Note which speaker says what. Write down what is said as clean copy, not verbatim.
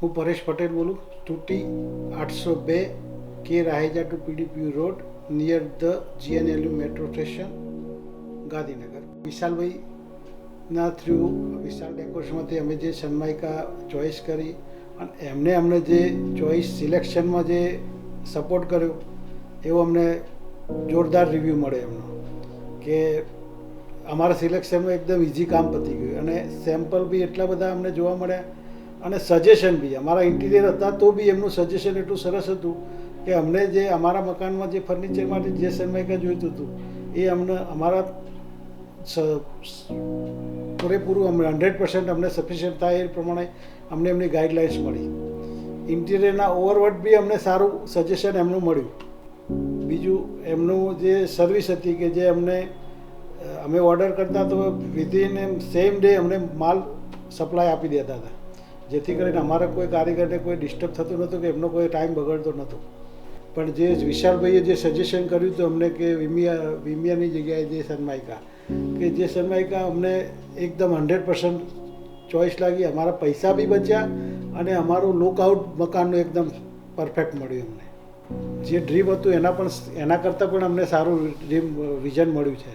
Speaker 1: હું પરેશ પટેલ બોલું. તૂટી 802 K Raheja two PDP road, near the GNLU metro station, Gandhinagar. વિશાલભાઈના થ્રુ, વિશાલ ડેકોરેશનમાંથી અમે જે સનમાઇકા ચોઈસ કરી અને એમને અમને જે ચોઈસ સિલેક્શનમાં જે સપોર્ટ કર્યો એવો અમને જોરદાર રિવ્યૂ મળે એમનો, કે અમારા સિલેક્શનમાં એકદમ ઇઝી કામ પતી ગયું અને સેમ્પલ બી એટલા બધા અમને જોવા મળ્યા અને સજેશન બી. અમારા ઇન્ટિરિયર હતા તો બી એમનું સજેશન એટલું સરસ હતું કે અમને જે અમારા મકાનમાં જે ફર્નિચર માટે જે સનમાઇકા જોઈતું હતું એ અમને અમારા પૂરેપૂરું અમને 100% અમને સફિશિયન્ટ થાય એ પ્રમાણે અમને એમની ગાઈડલાઇન્સ મળી. ઇન્ટિરિયરના ઓવરઓલ બી અમને સારું સજેશન એમનું મળ્યું. બીજું એમનું જે સર્વિસ હતી કે જે અમને અમે ઓર્ડર કરતા તો વિધિન સેમ ડે અમને માલ સપ્લાય આપી દેતા હતા, જેથી કરીને અમારા કોઈ કારીગરને કોઈ ડિસ્ટર્બ થતું નહોતું કે એમનો કોઈ ટાઈમ બગડતો નહોતો. પણ જે વિશાલભાઈએ જે સજેશન કર્યું હતું અમને કે વિમિયાની જગ્યાએ જે સનમાઇકા, કે જે સનમાઇકા અમને એકદમ 100% ચોઈસ લાગી. અમારા પૈસા બી બચ્યા અને અમારું લુકઆઉટ મકાનનું એકદમ પરફેક્ટ મળ્યું અમને. જે ડ્રીમ હતું એના કરતાં પણ અમને સારું ડ્રીમ વિઝન મળ્યું છે.